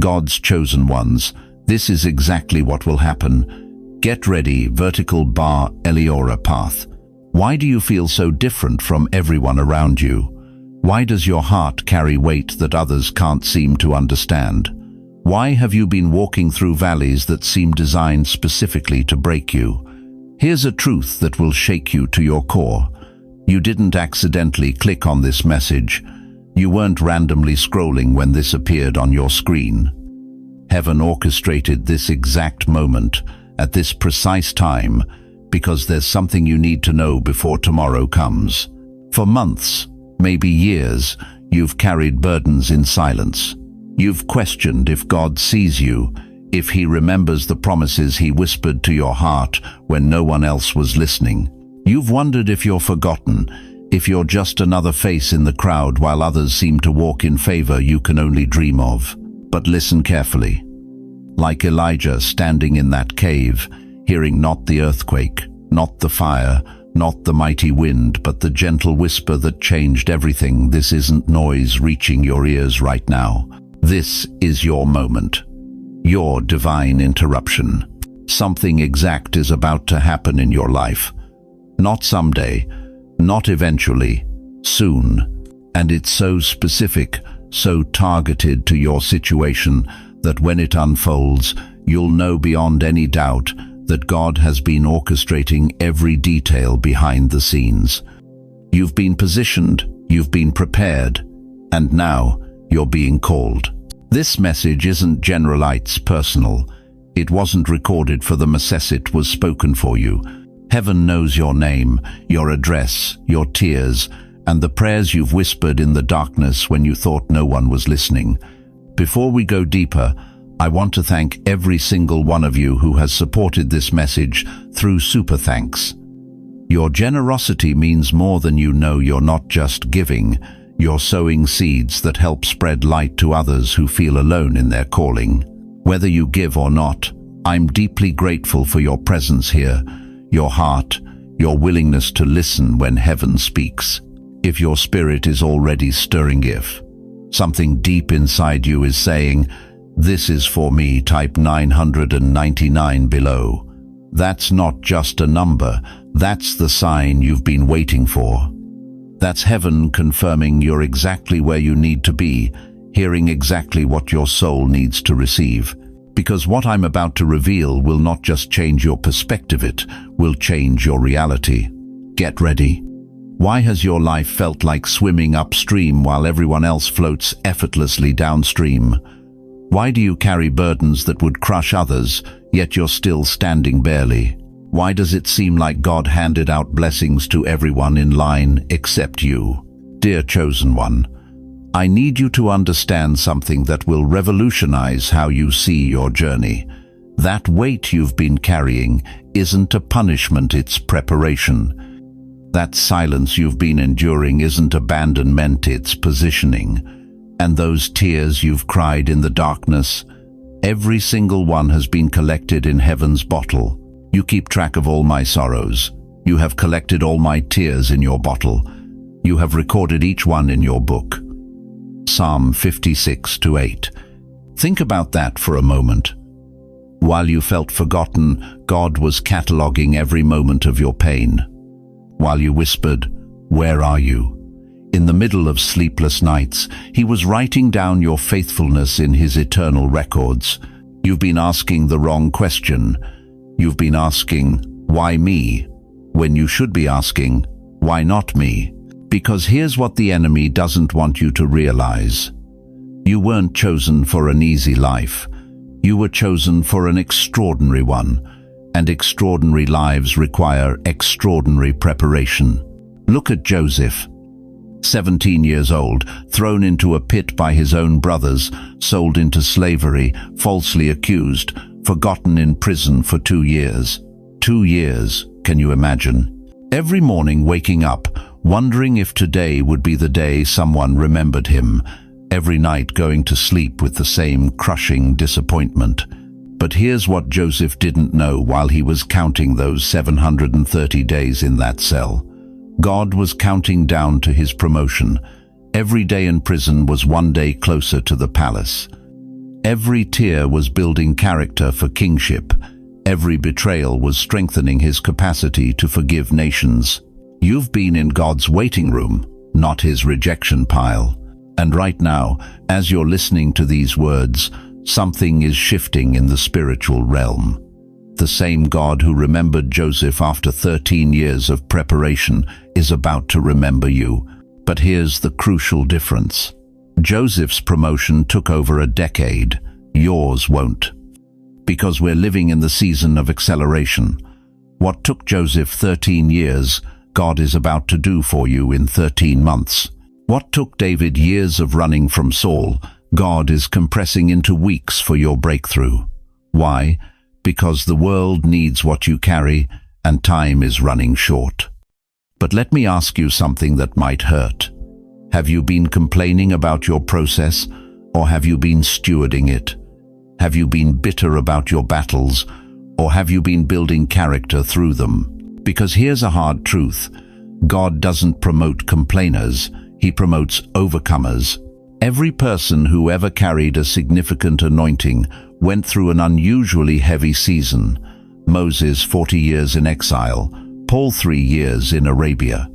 God's chosen ones, this is exactly what will happen. Get ready, vertical bar ElioraPath. Why do you feel so different from everyone around you? Why does your heart carry weight that others can't seem to understand? Why have you been walking through valleys that seem designed specifically to break you? Here's a truth that will shake you to your core. You didn't accidentally click on this message. You weren't randomly scrolling when this appeared on your screen. Heaven orchestrated this exact moment, at this precise time, because there's something you need to know before tomorrow comes. For months, maybe years, you've carried burdens in silence. You've questioned if God sees you, if He remembers the promises He whispered to your heart when no one else was listening. You've wondered if you're forgotten, if you're just another face in the crowd while others seem to walk in favor you can only dream of. But listen carefully. Like Elijah standing in that cave, hearing not the earthquake, not the fire, not the mighty wind, but the gentle whisper that changed everything. This isn't noise reaching your ears right now. This is your moment. Your divine interruption. Something exact is about to happen in your life. Not someday, not eventually, soon. And it's so specific, so targeted to your situation, that when it unfolds, you'll know beyond any doubt that God has been orchestrating every detail behind the scenes. You've been positioned, you've been prepared, and now you're being called. This message isn't general, personal. It wasn't recorded for the masses, it was spoken for you. Heaven knows your name, your address, your tears, and the prayers you've whispered in the darkness when you thought no one was listening. Before we go deeper, I want to thank every single one of you who has supported this message through super thanks. Your generosity means more than you know. You're not just giving, you're sowing seeds that help spread light to others who feel alone in their calling. Whether you give or not, I'm deeply grateful for your presence here, your heart, your willingness to listen when heaven speaks. If your spirit is already stirring, if something deep inside you is saying, "This is for me," type 999 below. That's not just a number, that's the sign you've been waiting for. That's heaven confirming you're exactly where you need to be, hearing exactly what your soul needs to receive. Because what I'm about to reveal will not just change your perspective, it will change your reality. Get ready. Why has your life felt like swimming upstream while everyone else floats effortlessly downstream? Why do you carry burdens that would crush others, yet you're still standing barely? Why does it seem like God handed out blessings to everyone in line except you? Dear chosen one, I need you to understand something that will revolutionize how you see your journey. That weight you've been carrying isn't a punishment, it's preparation. That silence you've been enduring isn't abandonment, it's positioning. And those tears you've cried in the darkness, every single one has been collected in heaven's bottle. You keep track of all my sorrows. You have collected all my tears in your bottle. You have recorded each one in your book. Psalm 56:8. Think about that for a moment. While you felt forgotten, God was cataloging every moment of your pain. While you whispered, "Where are you?" in the middle of sleepless nights, He was writing down your faithfulness in His eternal records. You've been asking the wrong question. You've been asking, "Why me?" when you should be asking, "Why not me?" Because here's what the enemy doesn't want you to realize. You weren't chosen for an easy life. You were chosen for an extraordinary one. And extraordinary lives require extraordinary preparation. Look at Joseph. 17 years old, thrown into a pit by his own brothers, sold into slavery, falsely accused, forgotten in prison for 2 years. 2 years, can you imagine? Every morning waking up, wondering if today would be the day someone remembered him. Every night going to sleep with the same crushing disappointment. But here's what Joseph didn't know while he was counting those 730 days in that cell. God was counting down to his promotion. Every day in prison was one day closer to the palace. Every tear was building character for kingship. Every betrayal was strengthening his capacity to forgive nations. You've been in God's waiting room, not his rejection pile. And right now, as you're listening to these words, something is shifting in the spiritual realm. The same God who remembered Joseph after 13 years of preparation is about to remember you. But here's the crucial difference. Joseph's promotion took over a decade. Yours won't. Because we're living in the season of acceleration. What took Joseph 13 years, God is about to do for you in 13 months. What took David years of running from Saul, God is compressing into weeks for your breakthrough. Why? Because the world needs what you carry, and time is running short. But let me ask you something that might hurt. Have you been complaining about your process, or have you been stewarding it? Have you been bitter about your battles, or have you been building character through them? Because here's a hard truth. God doesn't promote complainers, he promotes overcomers. Every person who ever carried a significant anointing went through an unusually heavy season. Moses 40 years in exile, Paul 3 years in Arabia.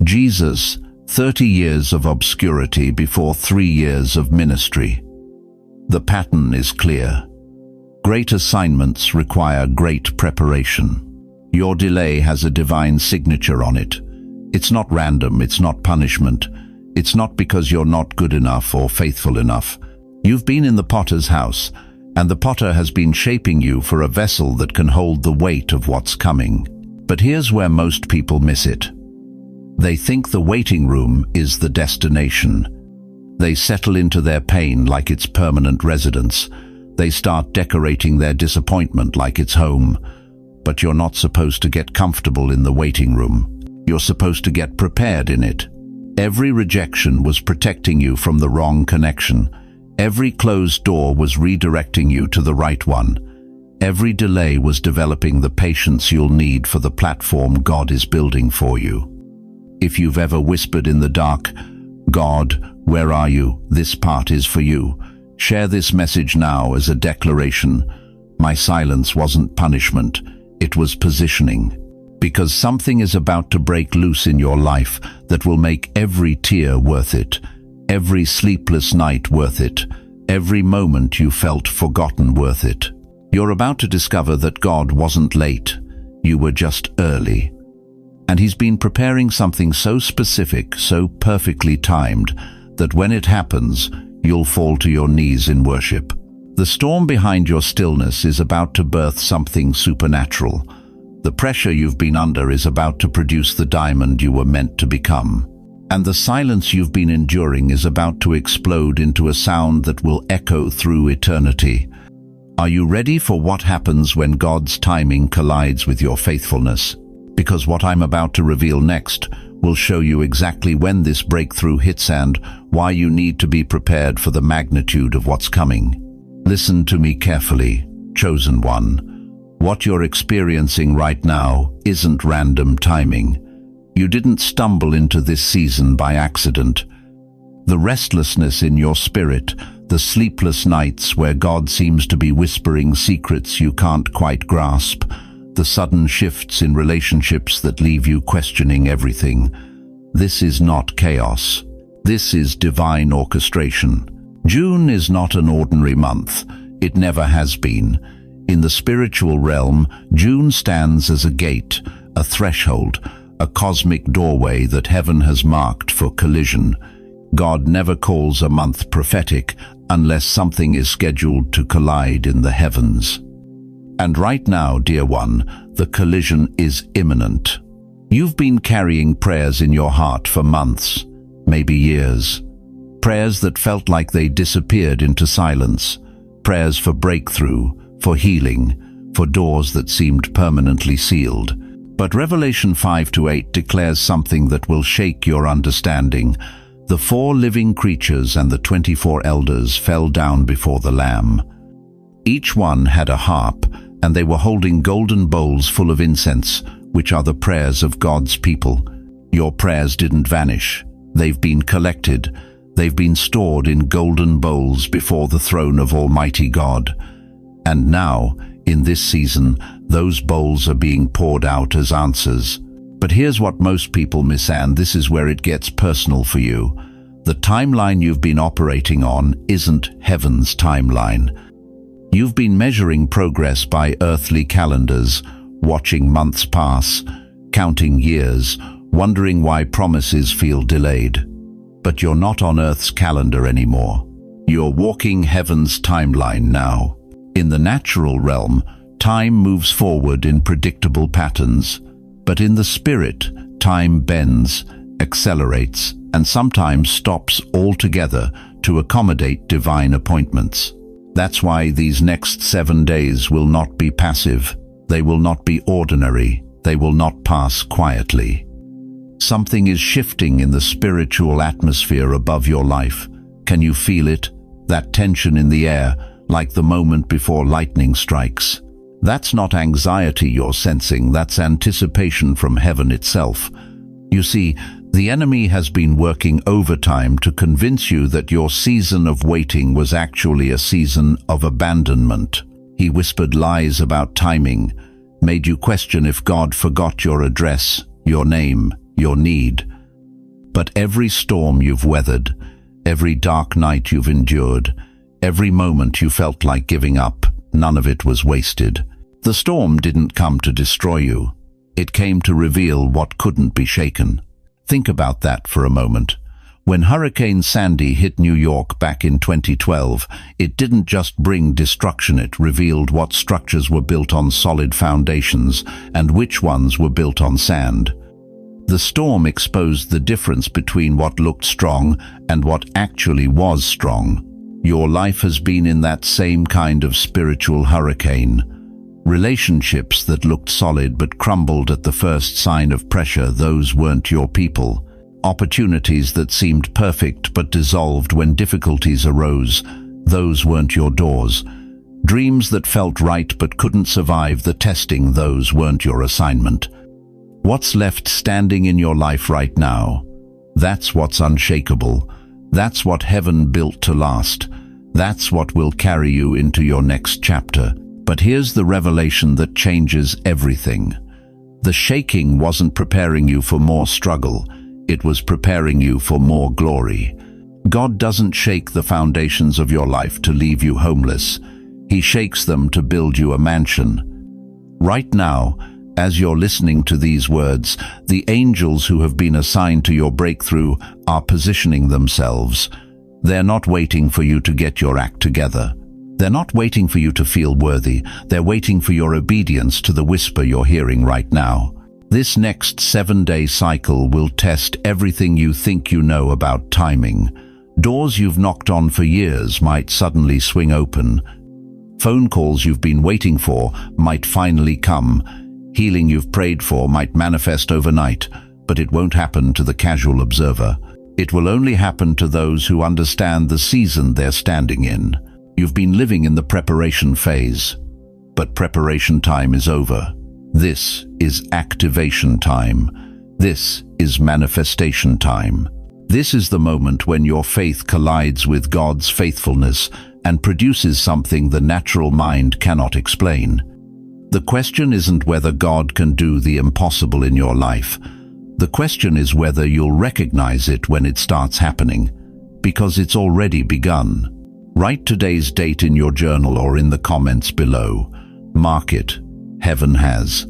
Jesus 30 years of obscurity before 3 years of ministry. The pattern is clear. Great assignments require great preparation. Your delay has a divine signature on it. It's not random, it's not punishment. It's not because you're not good enough or faithful enough. You've been in the potter's house, and the potter has been shaping you for a vessel that can hold the weight of what's coming. But here's where most people miss it. They think the waiting room is the destination. They settle into their pain like it's permanent residence. They start decorating their disappointment like it's home. But you're not supposed to get comfortable in the waiting room. You're supposed to get prepared in it. Every rejection was protecting you from the wrong connection. Every closed door was redirecting you to the right one. Every delay was developing the patience you'll need for the platform God is building for you. If you've ever whispered in the dark, "God, where are you? This part is for you," share this message now as a declaration. My silence wasn't punishment, it was positioning. Because something is about to break loose in your life that will make every tear worth it, every sleepless night worth it, every moment you felt forgotten worth it. You're about to discover that God wasn't late, you were just early. And he's been preparing something so specific, so perfectly timed, that when it happens, you'll fall to your knees in worship. The storm behind your stillness is about to birth something supernatural. The pressure you've been under is about to produce the diamond you were meant to become. And the silence you've been enduring is about to explode into a sound that will echo through eternity. Are you ready for what happens when God's timing collides with your faithfulness? Because what I'm about to reveal next will show you exactly when this breakthrough hits and why you need to be prepared for the magnitude of what's coming. Listen to me carefully, chosen one. What you're experiencing right now isn't random timing. You didn't stumble into this season by accident. The restlessness in your spirit, the sleepless nights where God seems to be whispering secrets you can't quite grasp, the sudden shifts in relationships that leave you questioning everything. This is not chaos. This is divine orchestration. June is not an ordinary month. It never has been. In the spiritual realm, June stands as a gate, a threshold, a cosmic doorway that heaven has marked for collision. God never calls a month prophetic unless something is scheduled to collide in the heavens. And right now, dear one, the collision is imminent. You've been carrying prayers in your heart for months, maybe years. Prayers that felt like they disappeared into silence. Prayers for breakthrough, for healing, for doors that seemed permanently sealed. But Revelation 5-8 declares something that will shake your understanding. The 4 living creatures and the 24 elders fell down before the Lamb. Each one had a harp, and they were holding golden bowls full of incense, which are the prayers of God's people. Your prayers didn't vanish. They've been collected. They've been stored in golden bowls before the throne of Almighty God. And now, in this season, those bowls are being poured out as answers. But here's what most people miss, and this is where it gets personal for you. The timeline you've been operating on isn't heaven's timeline. You've been measuring progress by earthly calendars, watching months pass, counting years, wondering why promises feel delayed. But you're not on Earth's calendar anymore. You're walking heaven's timeline now. In the natural realm, time moves forward in predictable patterns. But in the spirit, time bends, accelerates, and sometimes stops altogether to accommodate divine appointments. That's why these next 7 days will not be passive. They will not be ordinary. They will not pass quietly. Something is shifting in the spiritual atmosphere above your life. Can you feel it? That tension in the air, like the moment before lightning strikes. That's not anxiety you're sensing, that's anticipation from heaven itself. You see, the enemy has been working overtime to convince you that your season of waiting was actually a season of abandonment. He whispered lies about timing, made you question if God forgot your address, your name, your need. But every storm you've weathered, every dark night you've endured, every moment you felt like giving up, none of it was wasted. The storm didn't come to destroy you. It came to reveal what couldn't be shaken. Think about that for a moment. When Hurricane Sandy hit New York back in 2012, it didn't just bring destruction, it revealed what structures were built on solid foundations and which ones were built on sand. The storm exposed the difference between what looked strong and what actually was strong. Your life has been in that same kind of spiritual hurricane. Relationships that looked solid but crumbled at the first sign of pressure, those weren't your people. Opportunities that seemed perfect but dissolved when difficulties arose, those weren't your doors. Dreams that felt right but couldn't survive the testing, those weren't your assignment. What's left standing in your life right now? That's what's unshakable. That's what heaven built to last. That's what will carry you into your next chapter. But here's the revelation that changes everything. The shaking wasn't preparing you for more struggle. It was preparing you for more glory. God doesn't shake the foundations of your life to leave you homeless. He shakes them to build you a mansion. Right now, as you're listening to these words, the angels who have been assigned to your breakthrough are positioning themselves. They're not waiting for you to get your act together. They're not waiting for you to feel worthy. They're waiting for your obedience to the whisper you're hearing right now. This next 7-day cycle will test everything you think you know about timing. Doors you've knocked on for years might suddenly swing open. Phone calls you've been waiting for might finally come. Healing you've prayed for might manifest overnight, but it won't happen to the casual observer. It will only happen to those who understand the season they're standing in. You've been living in the preparation phase, but preparation time is over. This is activation time. This is manifestation time. This is the moment when your faith collides with God's faithfulness and produces something the natural mind cannot explain. The question isn't whether God can do the impossible in your life. The question is whether you'll recognize it when it starts happening, because it's already begun. Write today's date in your journal or in the comments below. Mark it. Heaven has.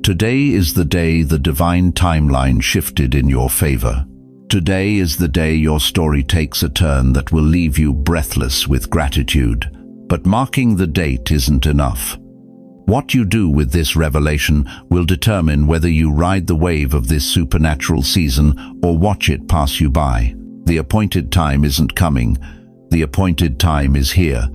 Today is the day the divine timeline shifted in your favor. Today is the day your story takes a turn that will leave you breathless with gratitude. But marking the date isn't enough. What you do with this revelation will determine whether you ride the wave of this supernatural season or watch it pass you by. The appointed time isn't coming. The appointed time is here,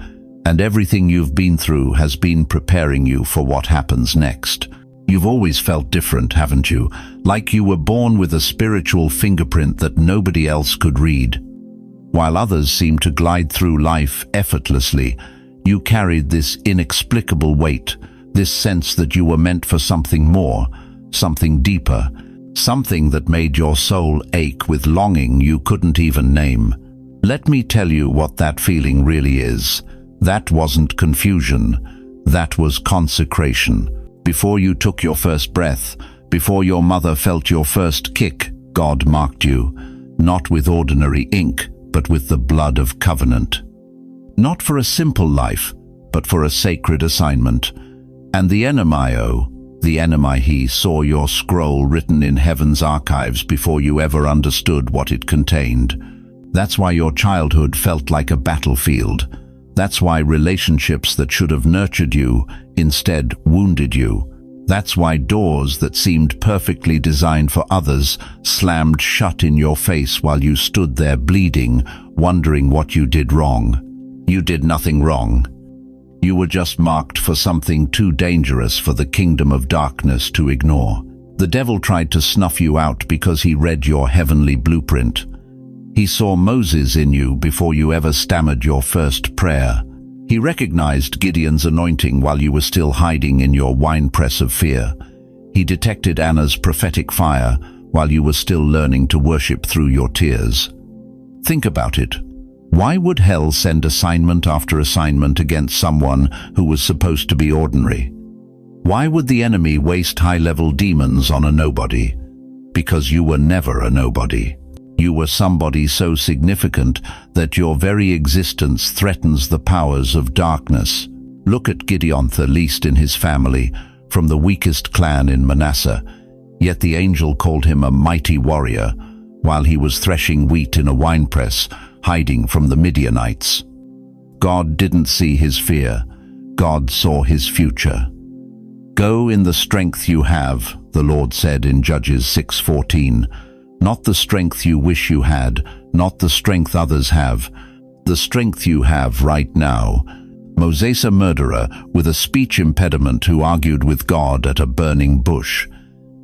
and everything you've been through has been preparing you for what happens next. You've always felt different, haven't you? Like you were born with a spiritual fingerprint that nobody else could read. While others seem to glide through life effortlessly, you carried this inexplicable weight, this sense that you were meant for something more, something deeper, something that made your soul ache with longing you couldn't even name. Let me tell you what that feeling really is. That wasn't confusion. That was consecration. Before you took your first breath, before your mother felt your first kick, God marked you, not with ordinary ink, but with the blood of covenant. Not for a simple life, but for a sacred assignment. And the enemy, he saw your scroll written in heaven's archives before you ever understood what it contained. That's why your childhood felt like a battlefield. That's why relationships that should have nurtured you instead wounded you. That's why doors that seemed perfectly designed for others slammed shut in your face while you stood there bleeding, wondering what you did wrong. You did nothing wrong. You were just marked for something too dangerous for the kingdom of darkness to ignore. The devil tried to snuff you out because he read your heavenly blueprint. He saw Moses in you before you ever stammered your first prayer. He recognized Gideon's anointing while you were still hiding in your winepress of fear. He detected Anna's prophetic fire while you were still learning to worship through your tears. Think about it. Why would hell send assignment after assignment against someone who was supposed to be ordinary? Why would the enemy waste high-level demons on a nobody? Because you were never a nobody. You were somebody so significant that your very existence threatens the powers of darkness. Look at Gideon, the least in his family, from the weakest clan in Manasseh. Yet the angel called him a mighty warrior, while he was threshing wheat in a winepress, hiding from the Midianites. God didn't see his fear. God saw his future. Go in the strength you have, the Lord said in Judges 6:14. Not the strength you wish you had, not the strength others have, the strength you have right now. Moses, a murderer with a speech impediment who argued with God at a burning bush.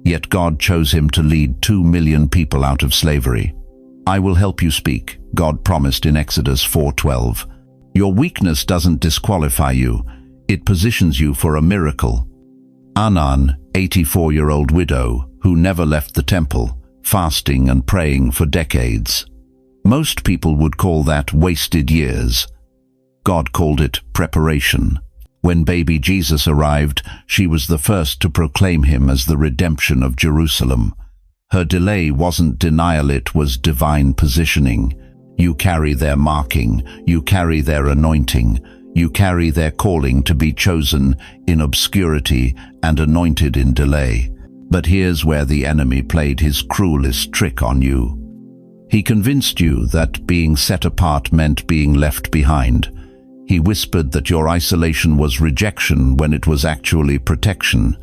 Yet God chose him to lead 2 million people out of slavery. I will help you speak, God promised in Exodus 4:12. Your weakness doesn't disqualify you, it positions you for a miracle. Anan, 84-year-old widow, who never left the temple, fasting and praying for decades. Most people would call that wasted years. God called it preparation. When baby Jesus arrived, she was the first to proclaim him as the redemption of Jerusalem. Her delay wasn't denial, it was divine positioning. You carry their marking, you carry their anointing, you carry their calling to be chosen in obscurity and anointed in delay. But here's where the enemy played his cruelest trick on you. He convinced you that being set apart meant being left behind. He whispered that your isolation was rejection when it was actually protection.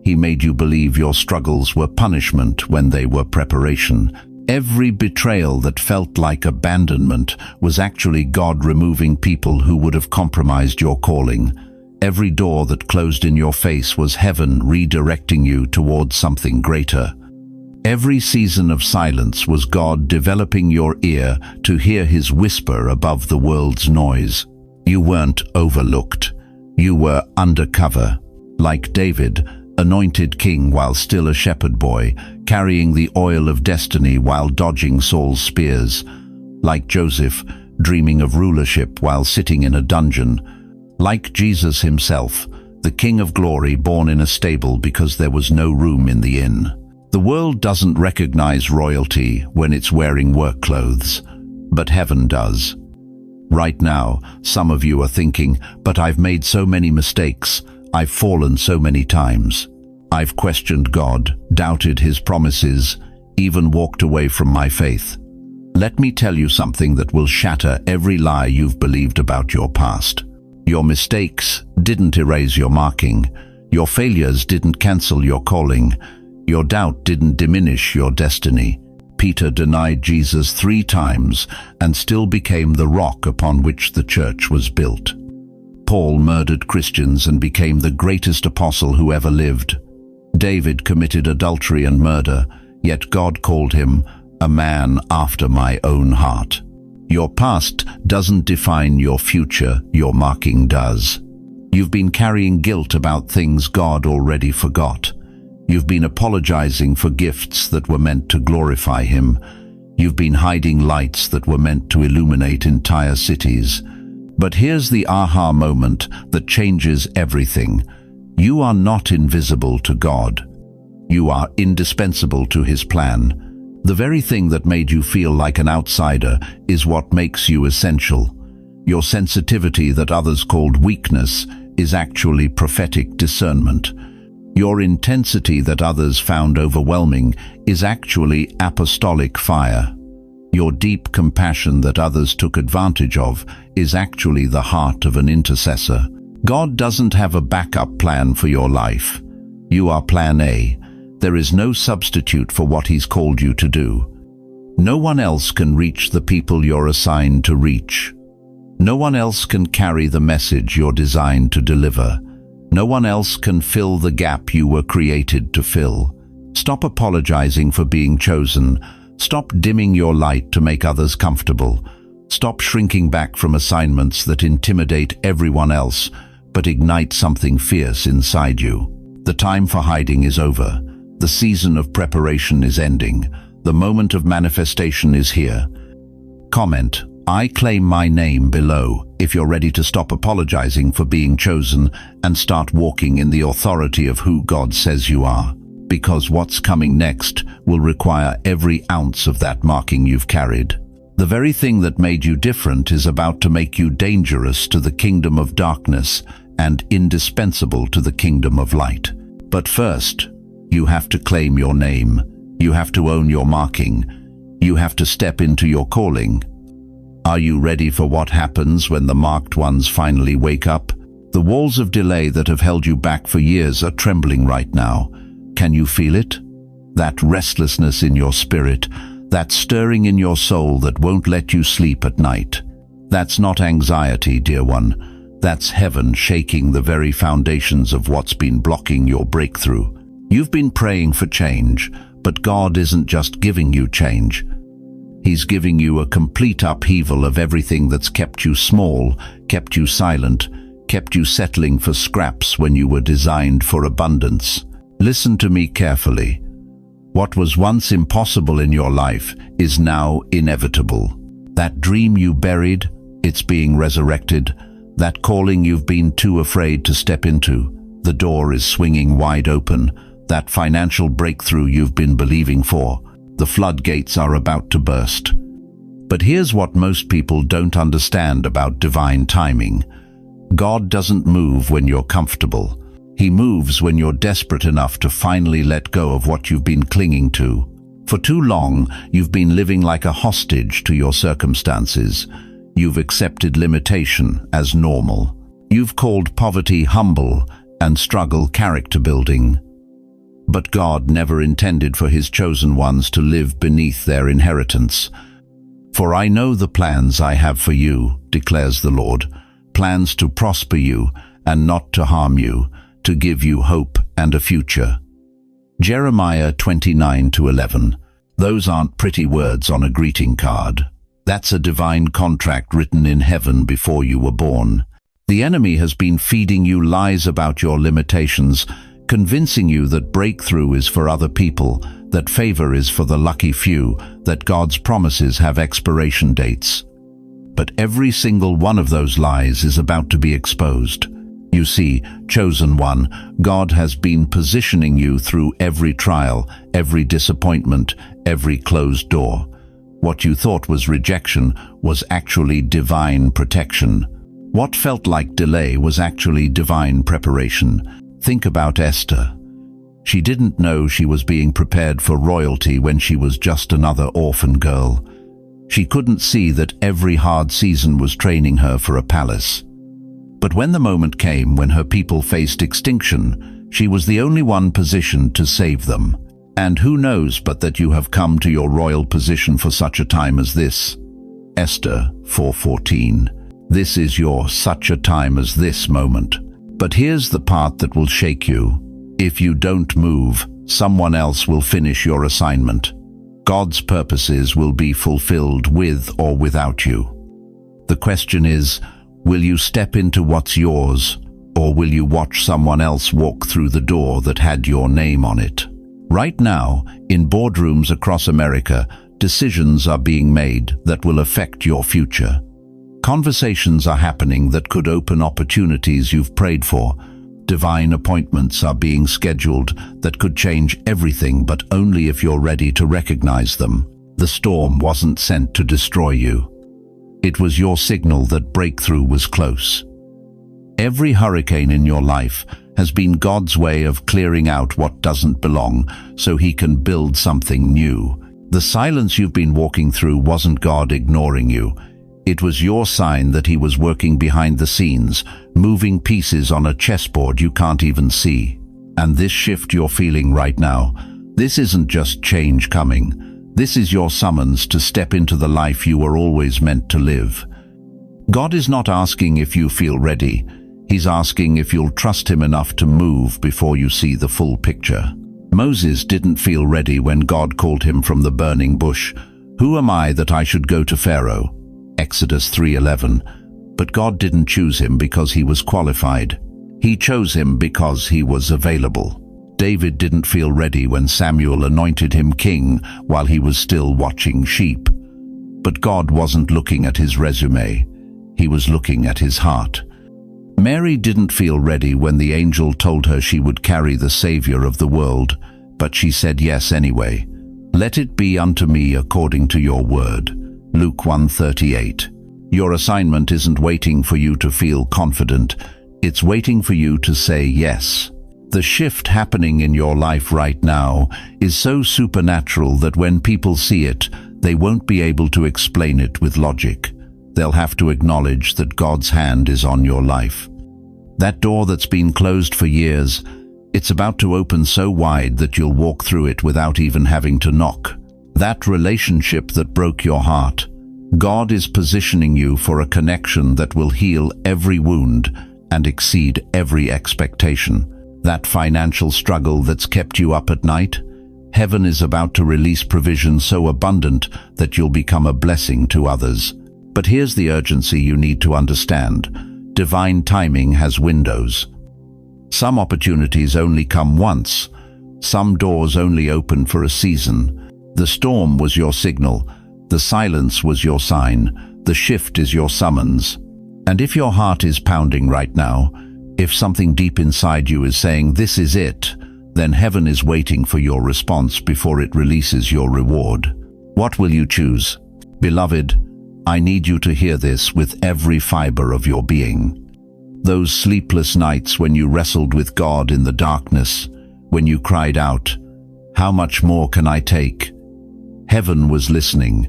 He made you believe your struggles were punishment when they were preparation. Every betrayal that felt like abandonment was actually God removing people who would have compromised your calling. Every door that closed in your face was heaven redirecting you towards something greater. Every season of silence was God developing your ear to hear his whisper above the world's noise. You weren't overlooked. You were undercover. Like David, anointed king while still a shepherd boy, carrying the oil of destiny while dodging Saul's spears. Like Joseph, dreaming of rulership while sitting in a dungeon. Like Jesus himself, the King of Glory born in a stable because there was no room in the inn. The world doesn't recognize royalty when it's wearing work clothes, but heaven does. Right now, some of you are thinking, but I've made so many mistakes, I've fallen so many times. I've questioned God, doubted his promises, even walked away from my faith. Let me tell you something that will shatter every lie you've believed about your past. Your mistakes didn't erase your marking. Your failures didn't cancel your calling. Your doubt didn't diminish your destiny. Peter denied Jesus 3 times and still became the rock upon which the church was built. Paul murdered Christians and became the greatest apostle who ever lived. David committed adultery and murder, yet God called him a man after my own heart. Your past doesn't define your future, your marking does. You've been carrying guilt about things God already forgot. You've been apologizing for gifts that were meant to glorify him. You've been hiding lights that were meant to illuminate entire cities. But here's the aha moment that changes everything. You are not invisible to God. You are indispensable to His plan. The very thing that made you feel like an outsider is what makes you essential. Your sensitivity that others called weakness is actually prophetic discernment. Your intensity that others found overwhelming is actually apostolic fire. Your deep compassion that others took advantage of is actually the heart of an intercessor. God doesn't have a backup plan for your life. You are plan A. There is no substitute for what He's called you to do. No one else can reach the people you're assigned to reach. No one else can carry the message you're designed to deliver. No one else can fill the gap you were created to fill. Stop apologizing for being chosen. Stop dimming your light to make others comfortable. Stop shrinking back from assignments that intimidate everyone else but ignite something fierce inside you. The time for hiding is over. The season of preparation is ending. The moment of manifestation is here. Comment, "I claim my name" below if you're ready to stop apologizing for being chosen and start walking in the authority of who God says you are. Because what's coming next will require every ounce of that marking you've carried. The very thing that made you different is about to make you dangerous to the kingdom of darkness and indispensable to the kingdom of light. But first, you have to claim your name. You have to own your marking. You have to step into your calling. Are you ready for what happens when the marked ones finally wake up? The walls of delay that have held you back for years are trembling right now. Can you feel it? That restlessness in your spirit, that stirring in your soul that won't let you sleep at night. That's not anxiety, dear one. That's heaven shaking the very foundations of what's been blocking your breakthrough. You've been praying for change, but God isn't just giving you change. He's giving you a complete upheaval of everything that's kept you small, kept you silent, kept you settling for scraps when you were designed for abundance. Listen to me carefully. What was once impossible in your life is now inevitable. That dream you buried, it's being resurrected. That calling you've been too afraid to step into, the door is swinging wide open. That financial breakthrough you've been believing for, the floodgates are about to burst. But here's what most people don't understand about divine timing. God doesn't move when you're comfortable. He moves when you're desperate enough to finally let go of what you've been clinging to. For too long, you've been living like a hostage to your circumstances. You've accepted limitation as normal. You've called poverty humble and struggle character building. But God never intended for His chosen ones to live beneath their inheritance. "For I know the plans I have for you," declares the Lord, "plans to prosper you and not to harm you, to give you hope and a future." Jeremiah 29:11. Those aren't pretty words on a greeting card. That's a divine contract written in heaven before you were born. The enemy has been feeding you lies about your limitations, convincing you that breakthrough is for other people, that favor is for the lucky few, that God's promises have expiration dates. But every single one of those lies is about to be exposed. You see, chosen one, God has been positioning you through every trial, every disappointment, every closed door. What you thought was rejection was actually divine protection. What felt like delay was actually divine preparation. Think about Esther. She didn't know she was being prepared for royalty when she was just another orphan girl. She couldn't see that every hard season was training her for a palace. But when the moment came when her people faced extinction, she was the only one positioned to save them. And who knows but that you have come to your royal position for such a time as this? Esther 4:14. This is your such a time as this moment. But here's the part that will shake you. If you don't move, someone else will finish your assignment. God's purposes will be fulfilled with or without you. The question is, will you step into what's yours, or will you watch someone else walk through the door that had your name on it? Right now, in boardrooms across America, Decisions are being made that will affect your future. Conversations are happening that could open opportunities you've prayed for. Divine appointments are being scheduled that could change everything, but only if you're ready to recognize them. The storm wasn't sent to destroy you. It was your signal that breakthrough was close. Every hurricane in your life has been God's way of clearing out what doesn't belong so He can build something new. The silence you've been walking through wasn't God ignoring you. It was your sign that He was working behind the scenes, moving pieces on a chessboard you can't even see. And this shift you're feeling right now, this isn't just change coming. This is your summons to step into the life you were always meant to live. God is not asking if you feel ready. He's asking if you'll trust Him enough to move before you see the full picture. Moses didn't feel ready when God called him from the burning bush. "Who am I that I should go to Pharaoh?" Exodus 3:11. But God didn't choose him because he was qualified. He chose him because he was available. David didn't feel ready when Samuel anointed him king while he was still watching sheep. But God wasn't looking at his resume. He was looking at his heart. Mary didn't feel ready when the angel told her she would carry the Savior of the world, but she said yes anyway. "Let it be unto me according to your word." Luke 1:38. Your assignment isn't waiting for you to feel confident. It's waiting for you to say yes. The shift happening in your life right now is so supernatural that when people see it, they won't be able to explain it with logic. They'll have to acknowledge that God's hand is on your life. That door that's been closed for years, it's about to open so wide that you'll walk through it without even having to knock. That relationship that broke your heart, God is positioning you for a connection that will heal every wound and exceed every expectation. That financial struggle that's kept you up at night, heaven is about to release provision so abundant that you'll become a blessing to others. But here's the urgency you need to understand. Divine timing has windows. Some opportunities only come once. Some doors only open for a season. The storm was your signal. The silence was your sign. The shift is your summons. And if your heart is pounding right now, if something deep inside you is saying this is it, then heaven is waiting for your response before it releases your reward. What will you choose? Beloved, I need you to hear this with every fiber of your being. Those sleepless nights when you wrestled with God in the darkness, when you cried out, "How much more can I take?" Heaven was listening.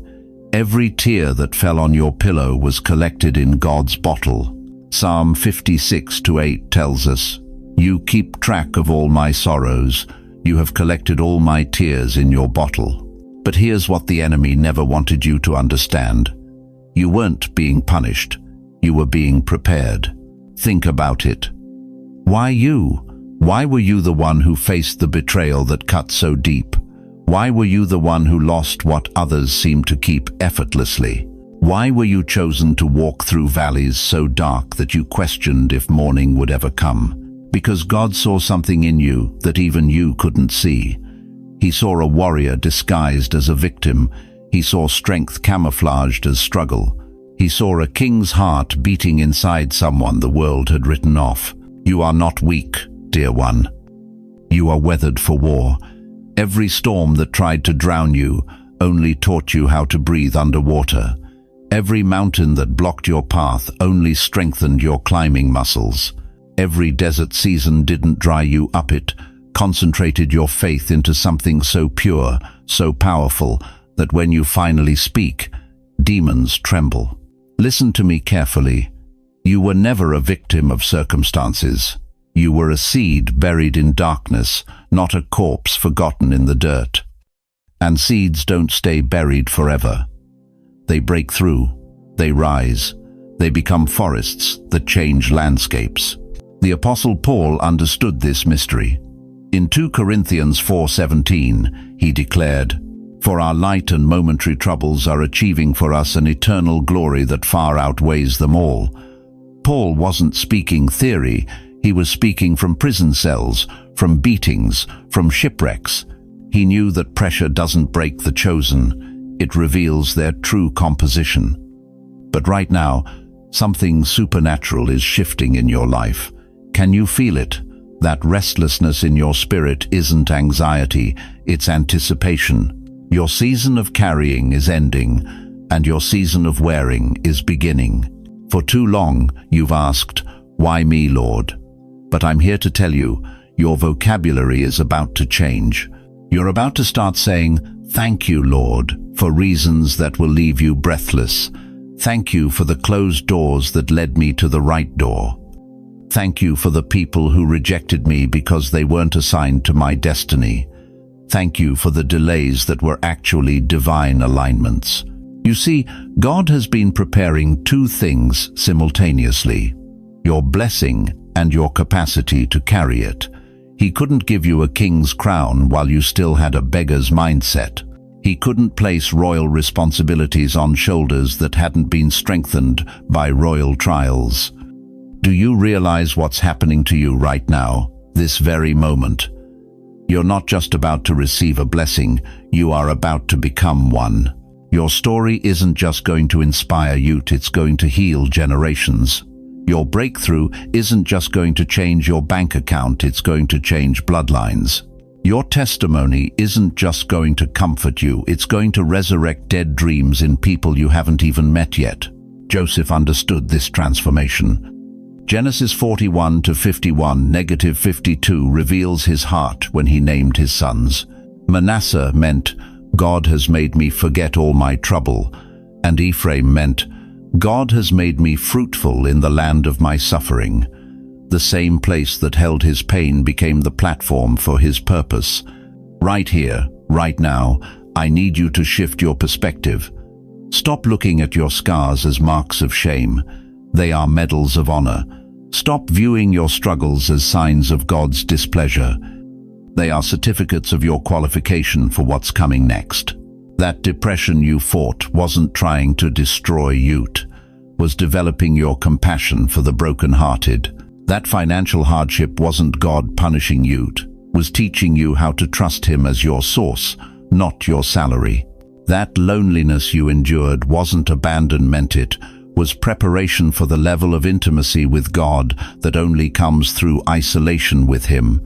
Every tear that fell on your pillow was collected in God's bottle. Psalm 56:8 tells us, "You keep track of all my sorrows. You have collected all my tears in your bottle." But here's what the enemy never wanted you to understand. You weren't being punished. You were being prepared. Think about it. Why you? Why were you the one who faced the betrayal that cut so deep? Why were you the one who lost what others seemed to keep effortlessly? Why were you chosen to walk through valleys so dark that you questioned if morning would ever come? Because God saw something in you that even you couldn't see. He saw a warrior disguised as a victim. He saw strength camouflaged as struggle. He saw a king's heart beating inside someone the world had written off. You are not weak, dear one. You are weathered for war. Every storm that tried to drown you only taught you how to breathe underwater. Every mountain that blocked your path only strengthened your climbing muscles. Every desert season didn't dry you up, it concentrated your faith into something so pure, so powerful, that when you finally speak, demons tremble. Listen to me carefully. You were never a victim of circumstances. You were a seed buried in darkness, not a corpse forgotten in the dirt. And seeds don't stay buried forever. They break through, they rise, they become forests that change landscapes. The Apostle Paul understood this mystery. In 2 Corinthians 4:17, he declared, "For our light and momentary troubles are achieving for us an eternal glory that far outweighs them all." Paul wasn't speaking theory, he was speaking from prison cells, from beatings, from shipwrecks. He knew that pressure doesn't break the chosen, It reveals their true composition. But right now, something supernatural is shifting in your life. Can you feel it? That restlessness in your spirit isn't anxiety, it's anticipation. Your season of carrying is ending, and your season of wearing is beginning. For too long, you've asked, "Why me, Lord?" But I'm here to tell you, your vocabulary is about to change. You're about to start saying, "Thank you, Lord," for reasons that will leave you breathless. Thank you for the closed doors that led me to the right door. Thank you for the people who rejected me because they weren't assigned to my destiny. Thank you for the delays that were actually divine alignments. You see, God has been preparing two things simultaneously: your blessing and your capacity to carry it. He couldn't give you a king's crown while you still had a beggar's mindset. He couldn't place royal responsibilities on shoulders that hadn't been strengthened by royal trials. Do you realize what's happening to you right now, this very moment? You're not just about to receive a blessing, you are about to become one. Your story isn't just going to inspire youth, it's going to heal generations. Your breakthrough isn't just going to change your bank account, it's going to change bloodlines. Your testimony isn't just going to comfort you, it's going to resurrect dead dreams in people you haven't even met yet. Joseph understood this transformation. Genesis 41:51-52 reveals his heart when he named his sons. Manasseh meant, "God has made me forget all my trouble," and Ephraim meant, "God has made me fruitful in the land of my suffering." The same place that held his pain became the platform for his purpose. Right here, right now, I need you to shift your perspective. Stop looking at your scars as marks of shame. They are medals of honor. Stop viewing your struggles as signs of God's displeasure. They are certificates of your qualification for what's coming next. That depression you fought wasn't trying to destroy you, was developing your compassion for the brokenhearted. That financial hardship wasn't God punishing you, was teaching you how to trust Him as your source, not your salary. That loneliness you endured wasn't abandonment, it was preparation for the level of intimacy with God that only comes through isolation with Him.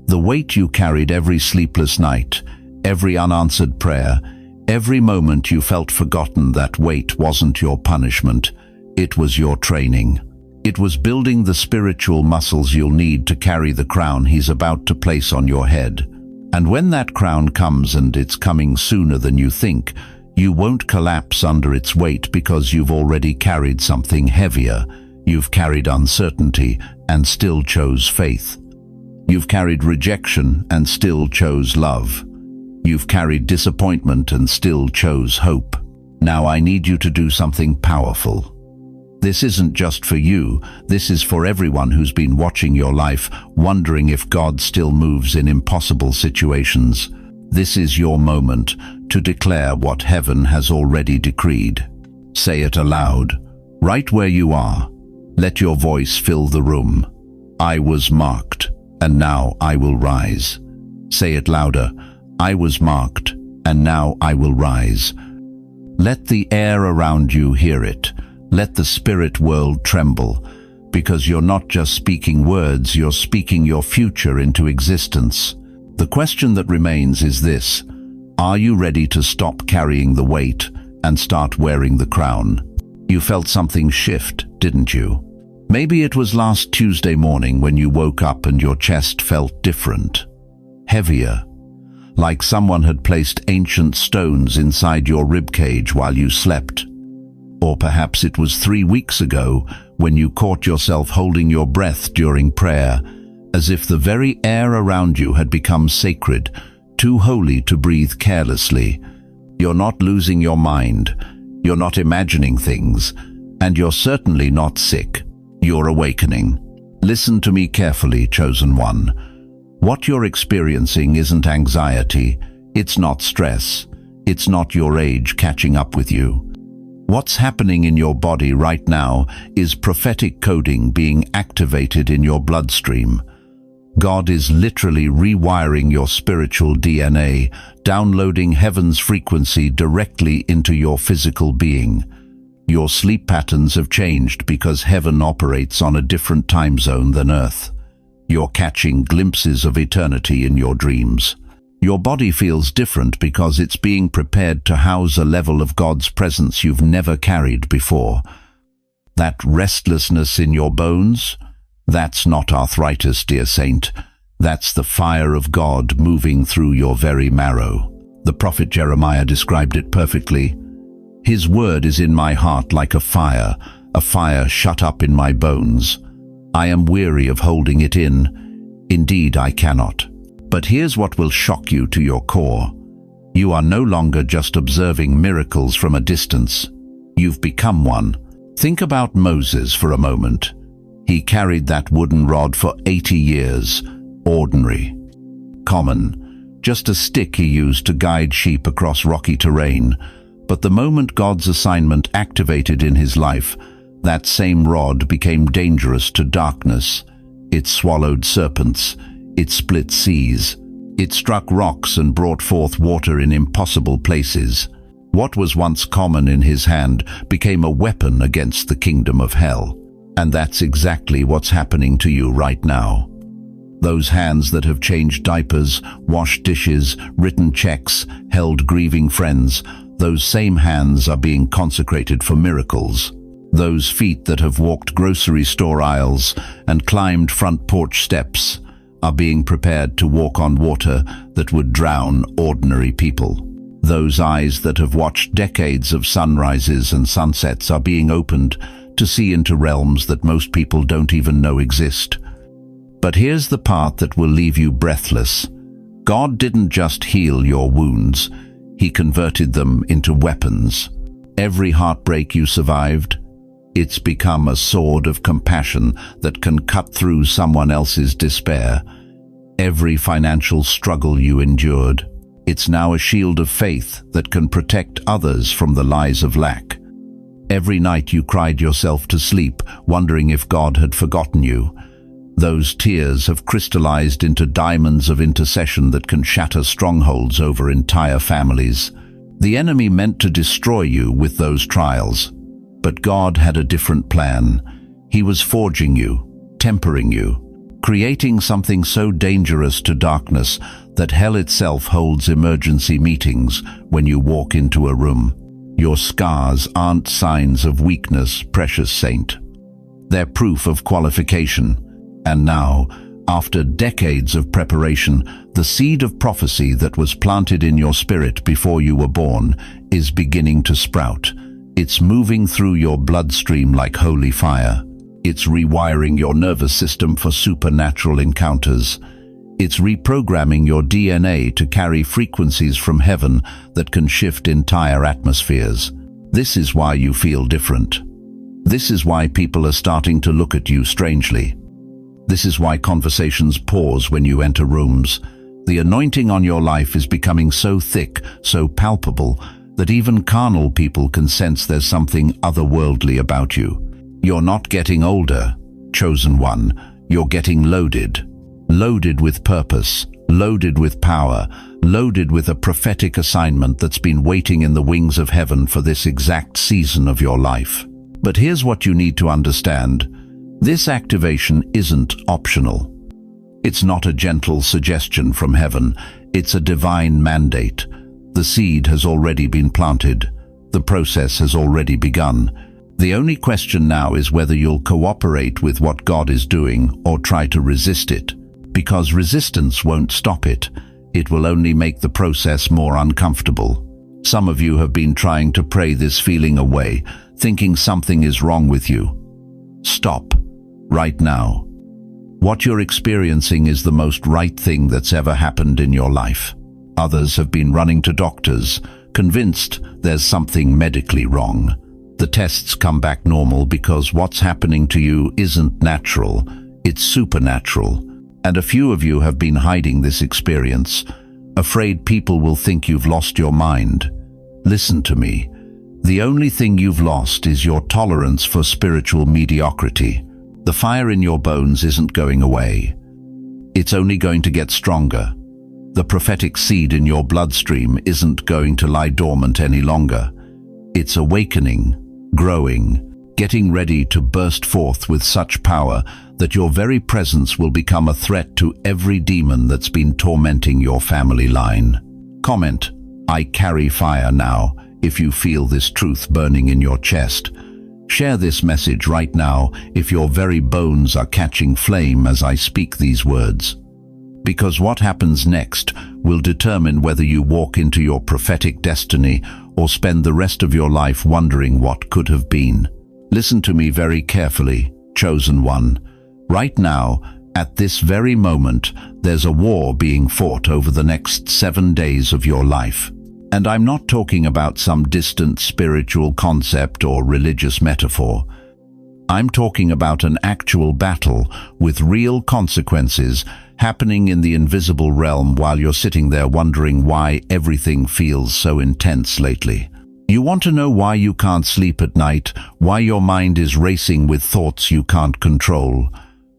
The weight you carried every sleepless night, every unanswered prayer, every moment you felt forgotten, that weight wasn't your punishment, it was your training. It was building the spiritual muscles you'll need to carry the crown He's about to place on your head. And when that crown comes, and it's coming sooner than you think, you won't collapse under its weight because you've already carried something heavier. You've carried uncertainty and still chose faith. You've carried rejection and still chose love. You've carried disappointment and still chose hope. Now I need you to do something powerful. This isn't just for you, this is for everyone who's been watching your life, wondering if God still moves in impossible situations. This is your moment to declare what heaven has already decreed. Say it aloud, right where you are. Let your voice fill the room. I was marked, and now I will rise. Say it louder. I was marked, and now I will rise. Let the air around you hear it. Let the spirit world tremble, because you're not just speaking words, you're speaking your future into existence. The question that remains is this: are you ready to stop carrying the weight and start wearing the crown? You felt something shift, didn't you? Maybe it was last Tuesday morning when you woke up and your chest felt different, heavier, like someone had placed ancient stones inside your ribcage while you slept. Or perhaps it was 3 weeks ago when you caught yourself holding your breath during prayer, as if the very air around you had become sacred, too holy to breathe carelessly. You're not losing your mind, you're not imagining things, and you're certainly not sick. You're awakening. Listen to me carefully, chosen one. What you're experiencing isn't anxiety, it's not stress, it's not your age catching up with you. What's happening in your body right now is prophetic coding being activated in your bloodstream. God is literally rewiring your spiritual DNA, downloading heaven's frequency directly into your physical being. Your sleep patterns have changed because heaven operates on a different time zone than earth. You're catching glimpses of eternity in your dreams. Your body feels different because it's being prepared to house a level of God's presence you've never carried before. That restlessness in your bones? That's not arthritis, dear saint. That's the fire of God moving through your very marrow. The prophet Jeremiah described it perfectly. His word is in my heart like a fire shut up in my bones. I am weary of holding it in. Indeed, I cannot. But here's what will shock you to your core. You are no longer just observing miracles from a distance. You've become one. Think about Moses for a moment. He carried that wooden rod for 80 years. Ordinary. Common. Just a stick he used to guide sheep across rocky terrain. But the moment God's assignment activated in his life, that same rod became dangerous to darkness. It swallowed serpents. It split seas. It struck rocks and brought forth water in impossible places. What was once common in his hand became a weapon against the kingdom of hell. And that's exactly what's happening to you right now. Those hands that have changed diapers, washed dishes, written checks, held grieving friends, those same hands are being consecrated for miracles. Those feet that have walked grocery store aisles and climbed front porch steps are being prepared to walk on water that would drown ordinary people. Those eyes that have watched decades of sunrises and sunsets are being opened to see into realms that most people don't even know exist. But here's the part that will leave you breathless. God didn't just heal your wounds. He converted them into weapons. Every heartbreak you survived, it's become a sword of compassion that can cut through someone else's despair. Every financial struggle you endured, it's now a shield of faith that can protect others from the lies of lack. Every night you cried yourself to sleep, wondering if God had forgotten you. Those tears have crystallized into diamonds of intercession that can shatter strongholds over entire families. The enemy meant to destroy you with those trials, but God had a different plan. He was forging you, tempering you, creating something so dangerous to darkness that hell itself holds emergency meetings when you walk into a room. Your scars aren't signs of weakness, precious saint. They're proof of qualification. And now, after decades of preparation, the seed of prophecy that was planted in your spirit before you were born is beginning to sprout. It's moving through your bloodstream like holy fire. It's rewiring your nervous system for supernatural encounters. It's reprogramming your DNA to carry frequencies from heaven that can shift entire atmospheres. This is why you feel different. This is why people are starting to look at you strangely. This is why conversations pause when you enter rooms. The anointing on your life is becoming so thick, so palpable, that even carnal people can sense there's something otherworldly about you. You're not getting older, chosen one. You're getting loaded. Loaded with purpose, loaded with power, loaded with a prophetic assignment that's been waiting in the wings of heaven for this exact season of your life. But here's what you need to understand. This activation isn't optional. It's not a gentle suggestion from heaven. It's a divine mandate. The seed has already been planted. The process has already begun. The only question now is whether you'll cooperate with what God is doing or try to resist it. Because resistance won't stop it. It will only make the process more uncomfortable. Some of you have been trying to pray this feeling away, thinking something is wrong with you. Stop. Right now. What you're experiencing is the most right thing that's ever happened in your life. Others have been running to doctors, convinced there's something medically wrong. The tests come back normal because what's happening to you isn't natural, it's supernatural. And a few of you have been hiding this experience, afraid people will think you've lost your mind. Listen to me. The only thing you've lost is your tolerance for spiritual mediocrity. The fire in your bones isn't going away. It's only going to get stronger. The prophetic seed in your bloodstream isn't going to lie dormant any longer. It's awakening, growing, getting ready to burst forth with such power that your very presence will become a threat to every demon that's been tormenting your family line. Comment, "I carry fire now," if you feel this truth burning in your chest. Share this message right now if your very bones are catching flame as I speak these words. Because what happens next will determine whether you walk into your prophetic destiny or spend the rest of your life wondering what could have been. Listen to me very carefully, chosen one. Right now, at this very moment, there's a war being fought over the next 7 days of your life. And I'm not talking about some distant spiritual concept or religious metaphor. I'm talking about an actual battle with real consequences happening in the invisible realm while you're sitting there wondering why everything feels so intense lately. You want to know why you can't sleep at night, why your mind is racing with thoughts you can't control,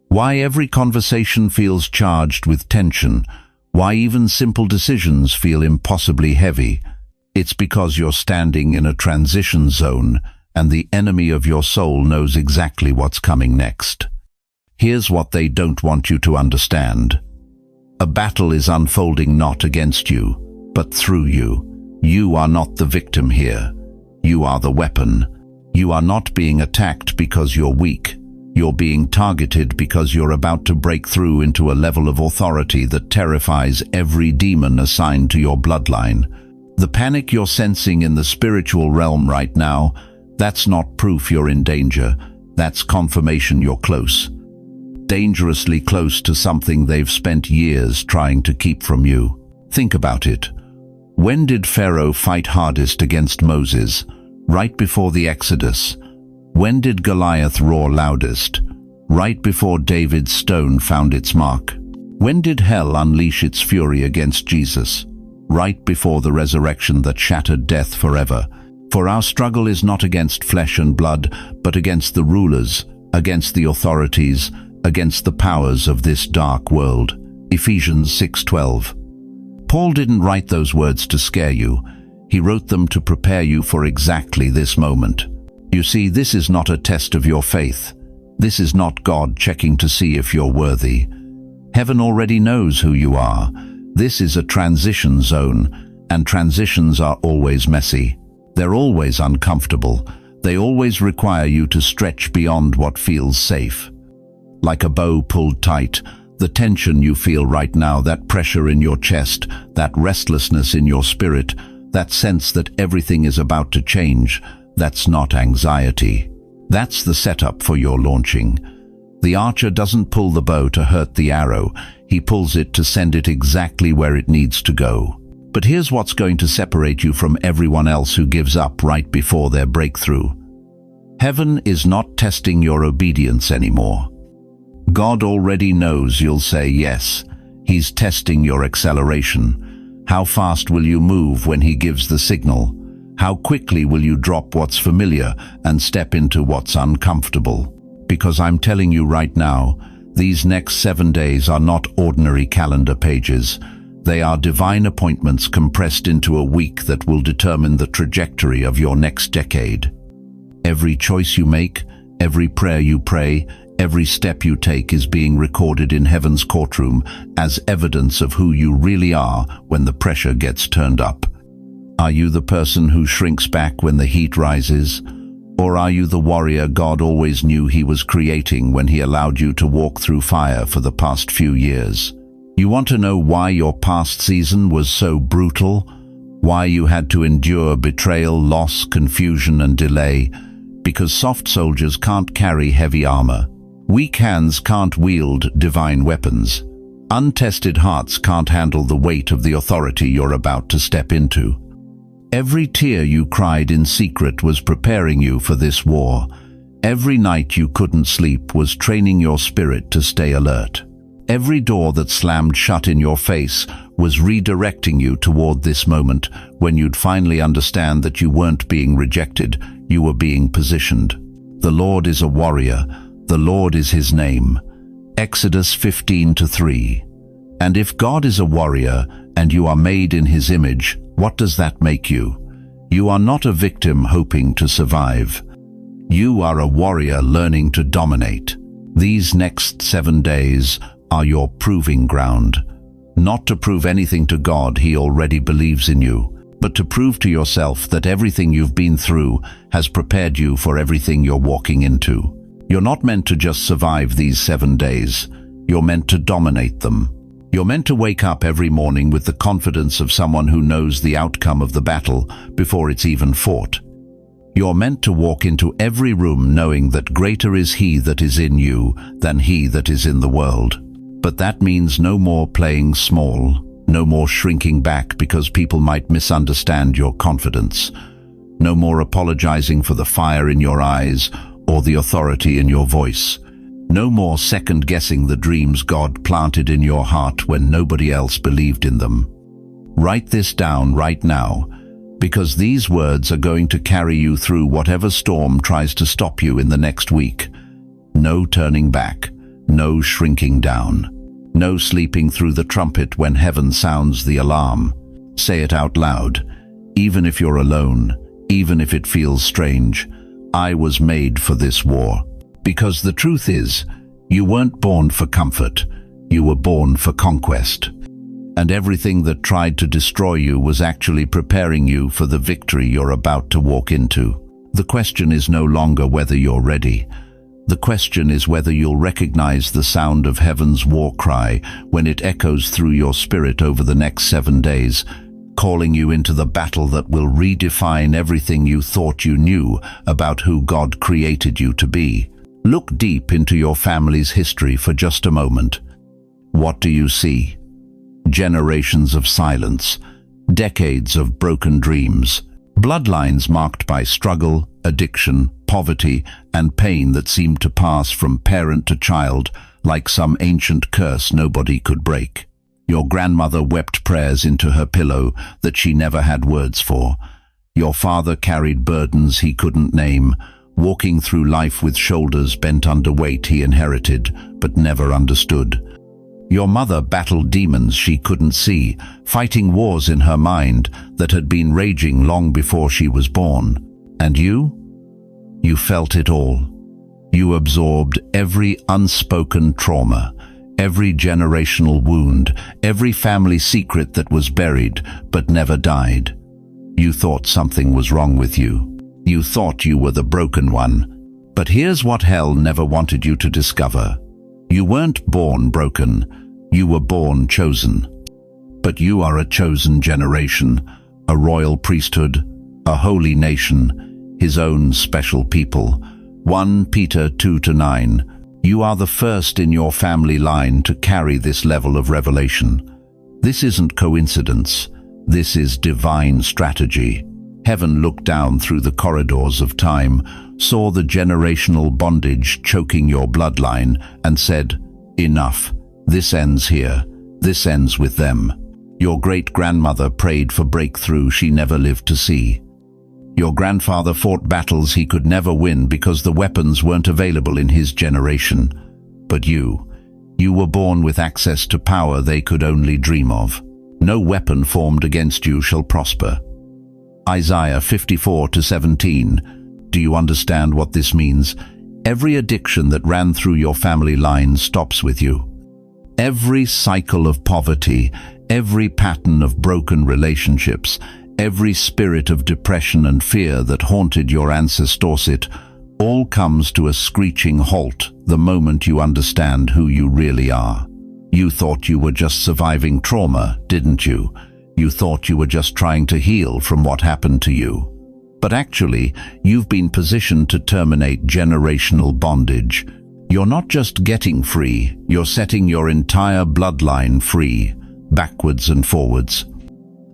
why every conversation feels charged with tension, why even simple decisions feel impossibly heavy. It's because you're standing in a transition zone and the enemy of your soul knows exactly what's coming next. Here's what they don't want you to understand. A battle is unfolding not against you, but through you. You are not the victim here. You are the weapon. You are not being attacked because you're weak. You're being targeted because you're about to break through into a level of authority that terrifies every demon assigned to your bloodline. The panic you're sensing in the spiritual realm right now, that's not proof you're in danger. That's confirmation you're close. Dangerously close to something they've spent years trying to keep from you. Think about it. When did Pharaoh fight hardest against Moses? Right before the Exodus. When did Goliath roar loudest? Right before David's stone found its mark. When did hell unleash its fury against Jesus? Right before the resurrection that shattered death forever. For our struggle is not against flesh and blood, but against the rulers, against the authorities, against the powers of this dark world. Ephesians 6:12. Paul didn't write those words to scare you. He wrote them to prepare you for exactly this moment. You see, this is not a test of your faith. This is not God checking to see if you're worthy. Heaven already knows who you are. This is a transition zone, and transitions are always messy. They're always uncomfortable. They always require you to stretch beyond what feels safe. Like a bow pulled tight, the tension you feel right now, that pressure in your chest, that restlessness in your spirit, that sense that everything is about to change, that's not anxiety. That's the setup for your launching. The archer doesn't pull the bow to hurt the arrow. He pulls it to send it exactly where it needs to go. But here's what's going to separate you from everyone else who gives up right before their breakthrough. Heaven is not testing your obedience anymore. God already knows you'll say yes. He's testing your acceleration. How fast will you move when He gives the signal? How quickly will you drop what's familiar and step into what's uncomfortable? Because I'm telling you right now, these next 7 days are not ordinary calendar pages. They are divine appointments compressed into a week that will determine the trajectory of your next decade. Every choice you make, every prayer you pray, every step you take is being recorded in heaven's courtroom as evidence of who you really are when the pressure gets turned up. Are you the person who shrinks back when the heat rises? Or are you the warrior God always knew He was creating when He allowed you to walk through fire for the past few years? You want to know why your past season was so brutal? Why you had to endure betrayal, loss, confusion, and delay? Because soft soldiers can't carry heavy armor. Weak hands can't wield divine weapons. Untested hearts can't handle the weight of the authority you're about to step into. Every tear you cried in secret was preparing you for this war. Every night you couldn't sleep was training your spirit to stay alert. Every door that slammed shut in your face was redirecting you toward this moment when you'd finally understand that you weren't being rejected, you were being positioned. The Lord is a warrior. The Lord is His name. Exodus 15:3. And if God is a warrior and you are made in his image, what does that make you? You are not a victim hoping to survive. You are a warrior learning to dominate. These next 7 days are your proving ground. Not to prove anything to God, he already believes in you, but to prove to yourself that everything you've been through has prepared you for everything you're walking into. You're not meant to just survive these 7 days. You're meant to dominate them. You're meant to wake up every morning with the confidence of someone who knows the outcome of the battle before it's even fought. You're meant to walk into every room knowing that greater is he that is in you than he that is in the world. But that means no more playing small, no more shrinking back because people might misunderstand your confidence, no more apologizing for the fire in your eyes or the authority in your voice, no more second-guessing the dreams God planted in your heart when nobody else believed in them. Write this down right now, because these words are going to carry you through whatever storm tries to stop you in the next week. No turning back, no shrinking down, no sleeping through the trumpet when heaven sounds the alarm. Say it out loud, even if you're alone, even if it feels strange. I was made for this war. Because the truth is, you weren't born for comfort, you were born for conquest. And everything that tried to destroy you was actually preparing you for the victory you're about to walk into. The question is no longer whether you're ready. The question is whether you'll recognize the sound of heaven's war cry when it echoes through your spirit over the next 7 days, calling you into the battle that will redefine everything you thought you knew about who God created you to be. Look deep into your family's history for just a moment. What do you see? Generations of silence, decades of broken dreams, bloodlines marked by struggle, addiction, poverty, and pain that seemed to pass from parent to child like some ancient curse nobody could break. Your grandmother wept prayers into her pillow that she never had words for. Your father carried burdens he couldn't name, walking through life with shoulders bent under weight he inherited but never understood. Your mother battled demons she couldn't see, fighting wars in her mind that had been raging long before she was born. And you? You felt it all. You absorbed every unspoken trauma, every generational wound, every family secret that was buried but never died. You thought something was wrong with you. You thought you were the broken one. But here's what hell never wanted you to discover. You weren't born broken. You were born chosen. But you are a chosen generation, a royal priesthood, a holy nation, his own special people. 1 Peter 2-9. You are the first in your family line to carry this level of revelation. This isn't coincidence. This is divine strategy. Heaven looked down through the corridors of time, saw the generational bondage choking your bloodline, and said, "Enough. This ends here. This ends with them." Your great-grandmother prayed for breakthrough she never lived to see. Your grandfather fought battles he could never win because the weapons weren't available in his generation. But you were born with access to power they could only dream of. No weapon formed against you shall prosper. Isaiah 54-17. Do you understand what this means? Every addiction that ran through your family line stops with you. Every cycle of poverty, every pattern of broken relationships, every spirit of depression and fear that haunted your ancestors, it all comes to a screeching halt the moment you understand who you really are. You thought you were just surviving trauma, didn't you? You thought you were just trying to heal from what happened to you. But actually, you've been positioned to terminate generational bondage. You're not just getting free, you're setting your entire bloodline free, backwards and forwards.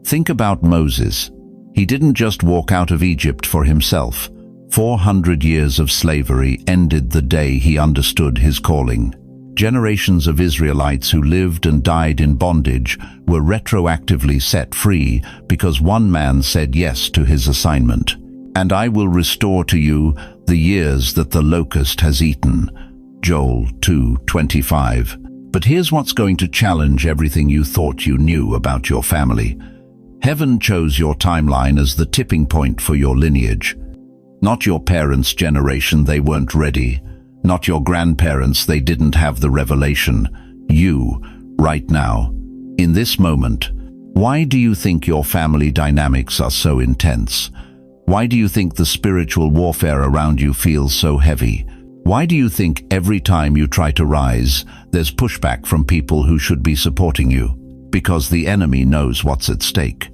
Think about Moses. He didn't just walk out of Egypt for himself. 400 years of slavery ended the day he understood his calling. Generations of Israelites who lived and died in bondage were retroactively set free because one man said yes to his assignment. And I will restore to you the years that the locust has eaten. Joel 2:25. But here's what's going to challenge everything you thought you knew about your family. Heaven chose your timeline as the tipping point for your lineage. Not your parents' generation, they weren't ready. Not your grandparents, they didn't have the revelation. You, right now, in this moment. Why do you think your family dynamics are so intense? Why do you think the spiritual warfare around you feels so heavy? Why do you think every time you try to rise, there's pushback from people who should be supporting you? Because the enemy knows what's at stake.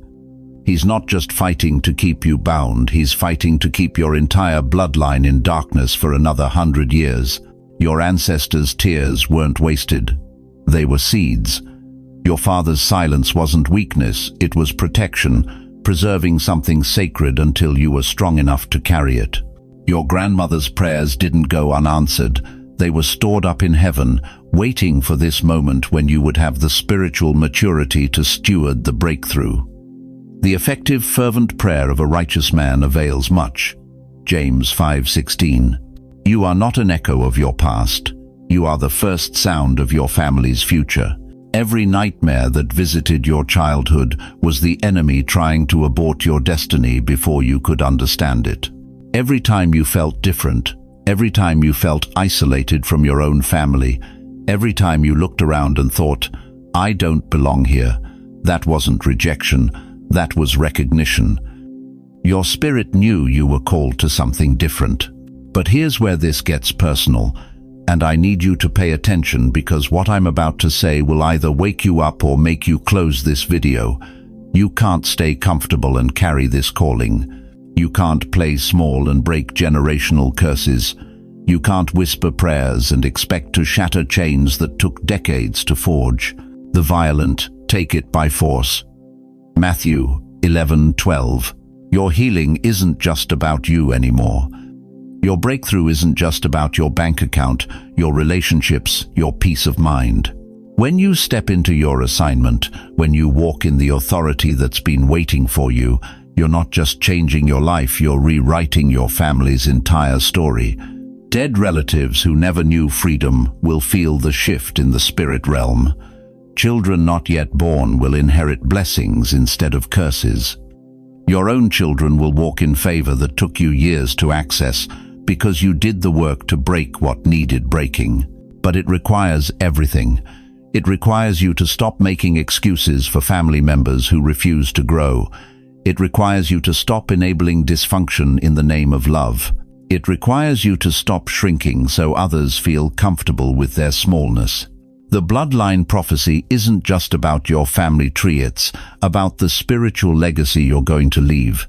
He's not just fighting to keep you bound, he's fighting to keep your entire bloodline in darkness for another 100 years. Your ancestors' tears weren't wasted. They were seeds. Your father's silence wasn't weakness, it was protection, preserving something sacred until you were strong enough to carry it. Your grandmother's prayers didn't go unanswered. They were stored up in heaven, waiting for this moment when you would have the spiritual maturity to steward the breakthrough. The effective, fervent prayer of a righteous man avails much. James 5:16. You are not an echo of your past. You are the first sound of your family's future. Every nightmare that visited your childhood was the enemy trying to abort your destiny before you could understand it. Every time you felt different, every time you felt isolated from your own family, every time you looked around and thought, I don't belong here, that wasn't rejection, that was recognition. Your spirit knew you were called to something different. But here's where this gets personal, and I need you to pay attention because what I'm about to say will either wake you up or make you close this video. You can't stay comfortable and carry this calling. You can't play small and break generational curses. You can't whisper prayers and expect to shatter chains that took decades to forge. The violent take it by force. Matthew 11:12. Your healing isn't just about you anymore. Your breakthrough isn't just about your bank account, your relationships, your peace of mind. When you step into your assignment, when you walk in the authority that's been waiting for you, you're not just changing your life, you're rewriting your family's entire story. Dead relatives who never knew freedom will feel the shift in the spirit realm. Children not yet born will inherit blessings instead of curses. Your own children will walk in favor that took you years to access because you did the work to break what needed breaking. But it requires everything. It requires you to stop making excuses for family members who refuse to grow. It requires you to stop enabling dysfunction in the name of love. It requires you to stop shrinking so others feel comfortable with their smallness. The bloodline prophecy isn't just about your family tree, it's about the spiritual legacy you're going to leave.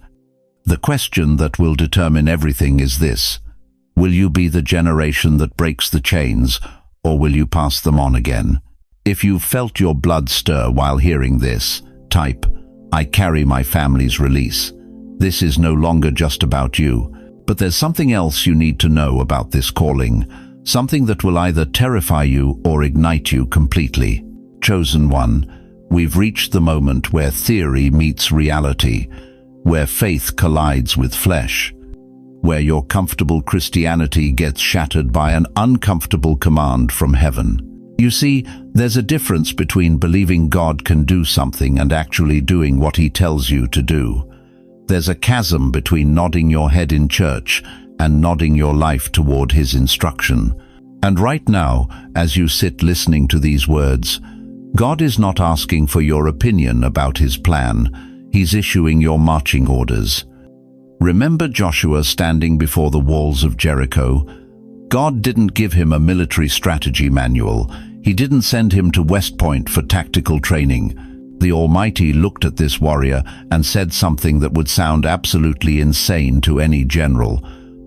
The question that will determine everything is this: will you be the generation that breaks the chains, or will you pass them on again? If you've felt your blood stir while hearing this, type, I carry my family's release. This is no longer just about you, but there's something else you need to know about this calling, something that will either terrify you or ignite you completely. Chosen one, we've reached the moment where theory meets reality, where faith collides with flesh, where your comfortable Christianity gets shattered by an uncomfortable command from heaven. You see, there's a difference between believing God can do something and actually doing what He tells you to do. There's a chasm between nodding your head in church and nodding your life toward His instruction. And right now, as you sit listening to these words, God is not asking for your opinion about His plan. He's issuing your marching orders. Remember Joshua standing before the walls of Jericho? God didn't give him a military strategy manual. He didn't send him to West Point for tactical training. The Almighty looked at this warrior and said something that would sound absolutely insane to any general.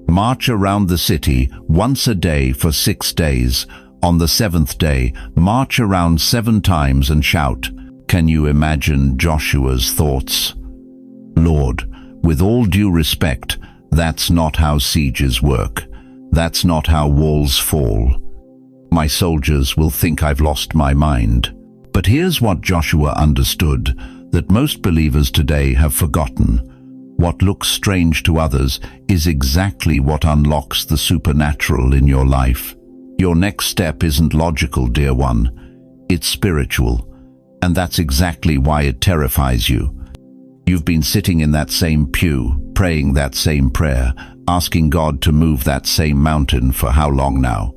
March around the city once a day for 6 days. On the 7th day, march around 7 times and shout. Can you imagine Joshua's thoughts? Lord, with all due respect, that's not how sieges work. That's not how walls fall. My soldiers will think I've lost my mind. But here's what Joshua understood, that most believers today have forgotten. What looks strange to others is exactly what unlocks the supernatural in your life. Your next step isn't logical, dear one. It's spiritual. And that's exactly why it terrifies you. You've been sitting in that same pew, praying that same prayer, asking God to move that same mountain for how long now?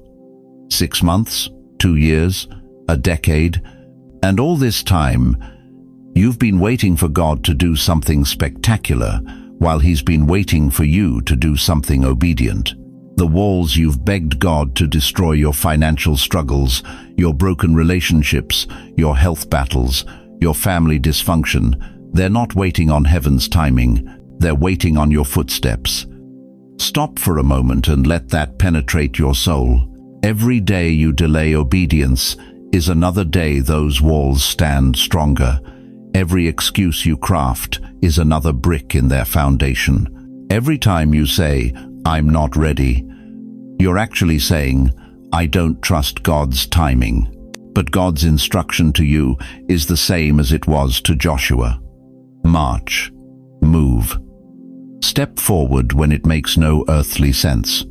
6 months? 2 years? A decade? And all this time, you've been waiting for God to do something spectacular, while He's been waiting for you to do something obedient. The walls you've begged God to destroy, your financial struggles, your broken relationships, your health battles, your family dysfunction, they're not waiting on heaven's timing, they're waiting on your footsteps. Stop for a moment and let that penetrate your soul. Every day you delay obedience is another day those walls stand stronger. Every excuse you craft is another brick in their foundation. Every time you say, "I'm not ready," you're actually saying, "I don't trust God's timing." But God's instruction to you is the same as it was to Joshua. March. Move. Step forward when it makes no earthly sense.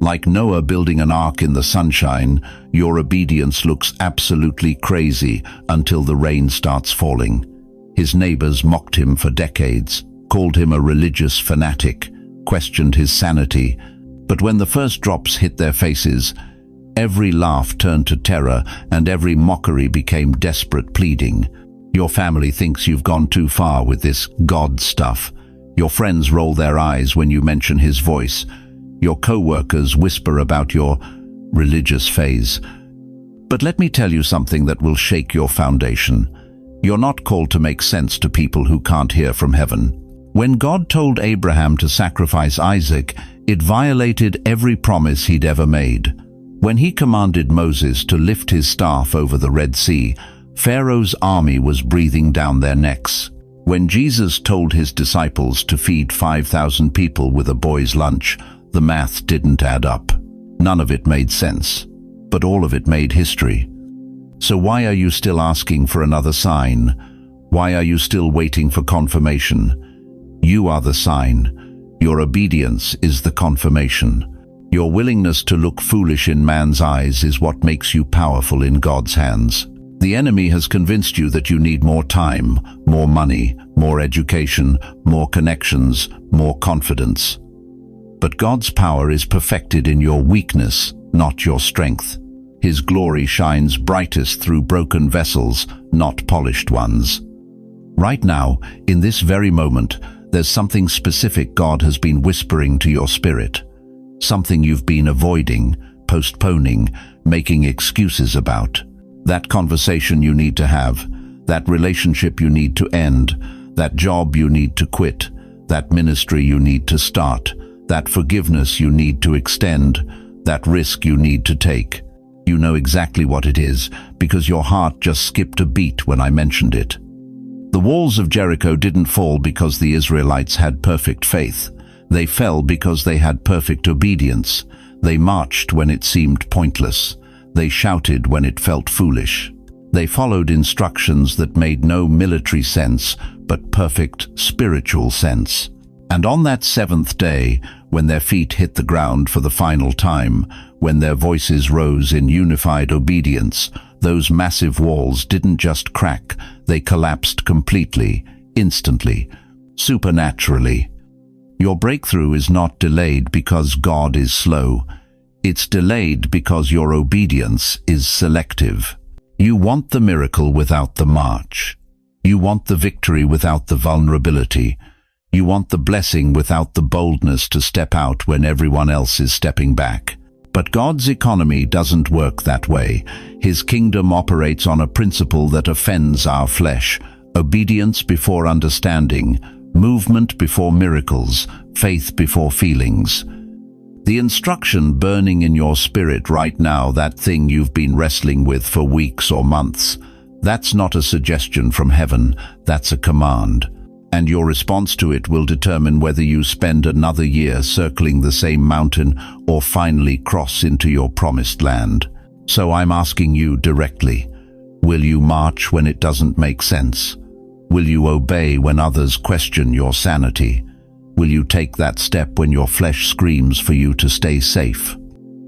Like Noah building an ark in the sunshine, your obedience looks absolutely crazy until the rain starts falling. His neighbors mocked him for decades, called him a religious fanatic, questioned his sanity. But when the first drops hit their faces, every laugh turned to terror and every mockery became desperate pleading. Your family thinks you've gone too far with this God stuff. Your friends roll their eyes when you mention His voice. Your co-workers whisper about your religious phase. But let me tell you something that will shake your foundation. You're not called to make sense to people who can't hear from heaven. When God told Abraham to sacrifice Isaac, it violated every promise He'd ever made. When He commanded Moses to lift his staff over the Red Sea, Pharaoh's army was breathing down their necks. When Jesus told His disciples to feed 5,000 people with a boy's lunch, the math didn't add up. None of it made sense, but all of it made history. So why are you still asking for another sign? Why are you still waiting for confirmation? You are the sign. Your obedience is the confirmation. Your willingness to look foolish in man's eyes is what makes you powerful in God's hands. The enemy has convinced you that you need more time, more money, more education, more connections, more confidence. But God's power is perfected in your weakness, not your strength. His glory shines brightest through broken vessels, not polished ones. Right now, in this very moment, there's something specific God has been whispering to your spirit. Something you've been avoiding, postponing, making excuses about. That conversation you need to have, that relationship you need to end, that job you need to quit, that ministry you need to start, that forgiveness you need to extend, that risk you need to take. You know exactly what it is, because your heart just skipped a beat when I mentioned it. The walls of Jericho didn't fall because the Israelites had perfect faith. They fell because they had perfect obedience. They marched when it seemed pointless. They shouted when it felt foolish. They followed instructions that made no military sense, but perfect spiritual sense. And on that 7th day, when their feet hit the ground for the final time, when their voices rose in unified obedience, those massive walls didn't just crack, they collapsed completely, instantly, supernaturally. Your breakthrough is not delayed because God is slow. It's delayed because your obedience is selective. You want the miracle without the march. You want the victory without the vulnerability. You want the blessing without the boldness to step out when everyone else is stepping back. But God's economy doesn't work that way. His kingdom operates on a principle that offends our flesh: obedience before understanding, movement before miracles, faith before feelings. The instruction burning in your spirit right now, that thing you've been wrestling with for weeks or months, that's not a suggestion from heaven, that's a command. And your response to it will determine whether you spend another year circling the same mountain or finally cross into your promised land. So I'm asking you directly, will you march when it doesn't make sense? Will you obey when others question your sanity? Will you take that step when your flesh screams for you to stay safe?